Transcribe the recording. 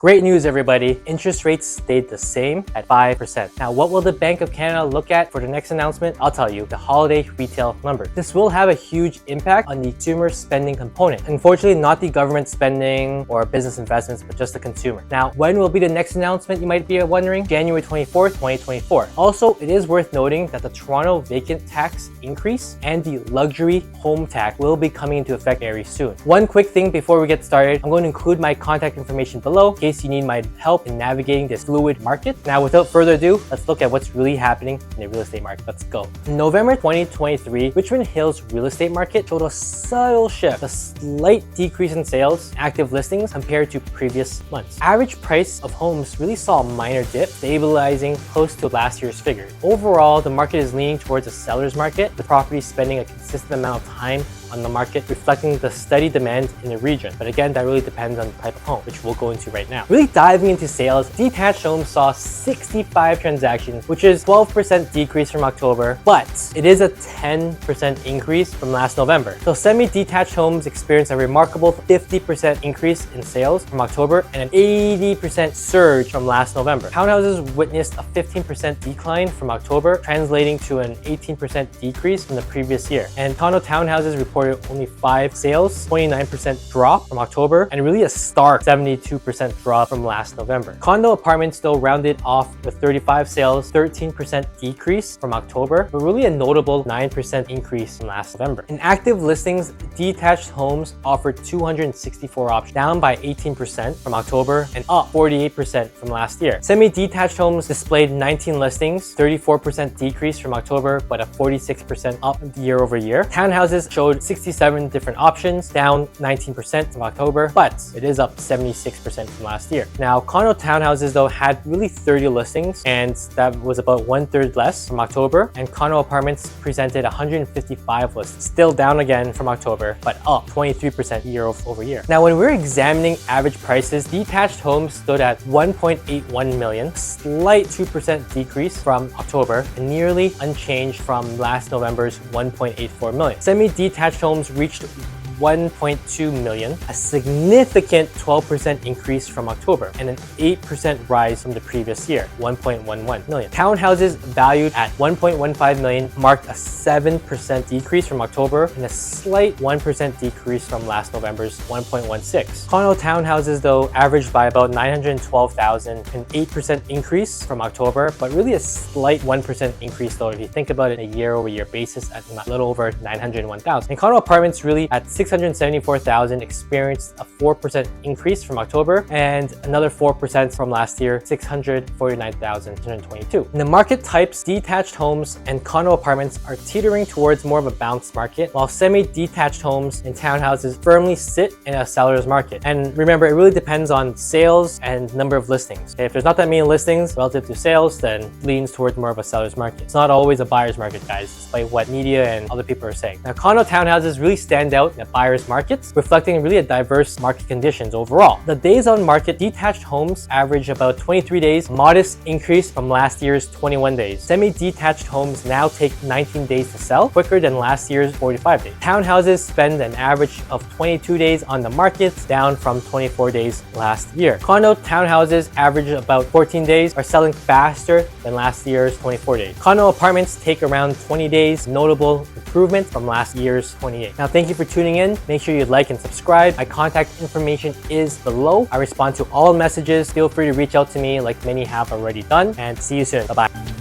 Great news, everybody. Interest rates stayed the same at 5%. Now, what will the Bank of Canada look at for the next announcement? I'll tell you, the holiday retail number. This will have a huge impact on the consumer spending component. Unfortunately, not the government spending or business investments, but just the consumer. Now, when will be the next announcement, you might be wondering? January 24th, 2024. Also, it is worth noting that the Toronto vacant tax increase and the luxury home tax will be coming into effect very soon. One quick thing before we get started, I'm going to include my contact information below in case you need my help in navigating this fluid market. Now, without further ado, let's look at what's really happening in the real estate market. Let's go. In November 2023, Richmond Hill's real estate market showed a subtle shift, a slight decrease in sales, active listings compared to previous months. Average price of homes really saw a minor dip, stabilizing close to last year's figure. Overall, the market is leaning towards a seller's market, with properties spending a consistent amount of time on the market, reflecting the steady demand in the region. But again, that really depends on the type of home, which we'll go into right now. Really diving into sales, detached homes saw 65 transactions, which is 12% decrease from October, but it is a 10% increase from last November. So semi-detached homes experienced a remarkable 50% increase in sales from October and an 80% surge from last November. Townhouses witnessed a 15% decline from October, translating to an 18% decrease from the previous year. And condo townhouses reported only 5 sales, 29% drop from October, and really a stark 72% drop from last November. Condo apartments though rounded off with 35 sales, 13% decrease from October, but really a notable 9% increase from last November. In active listings, detached homes offered 264 options, down by 18% from October and up 48% from last year. Semi-detached homes displayed 19 listings, 34% decrease from October, but a 46% up year over year. Townhouses showed 67 different options, down 19% from October, but it is up 76% from last year. Now, condo townhouses though had really 30 listings, and that was about 1/3 less from October, and condo apartments presented 155 lists, still down again from October, but up 23% year over year. Now, when we're examining average prices, detached homes stood at 1.81 million, slight 2% decrease from October, and nearly unchanged from last November's 1.84 million. Semi-detached homes reached 1.2 million, a significant 12% increase from October and an 8% rise from the previous year, 1.11 million. Townhouses valued at 1.15 million marked a 7% decrease from October and a slight 1% decrease from last November's 1.16. Condo townhouses though averaged by about 912,000, an 8% increase from October, but really a slight 1% increase though if you think about it on a year-over-year basis at a little over 901,000. And condo apartments really at 674,000 experienced a 4% increase from October and another 4% from last year, 649,222. In the market types, detached homes and condo apartments are teetering towards more of a balanced market, while semi-detached homes and townhouses firmly sit in a seller's market. And remember, it really depends on sales and number of listings. Okay, if there's not that many listings relative to sales, then it leans towards more of a seller's market. It's not always a buyer's market, guys, despite what media and other people are saying. Now, condo townhouses really stand out in a buyer's markets, reflecting really a diverse market conditions overall. The days on market, detached homes average about 23 days, modest increase from last year's 21 days. Semi-detached homes now take 19 days to sell, quicker than last year's 45 days. Townhouses spend an average of 22 days on the market, down from 24 days last year. Condo townhouses average about 14 days, are selling faster than last year's 24 days. Condo apartments take around 20 days, notable improvement from last year's 28. Now, thank you for tuning in. Make sure you like and subscribe. My contact information is below. I respond to all messages. Feel free to reach out to me like many have already done, and see you soon. Bye-bye.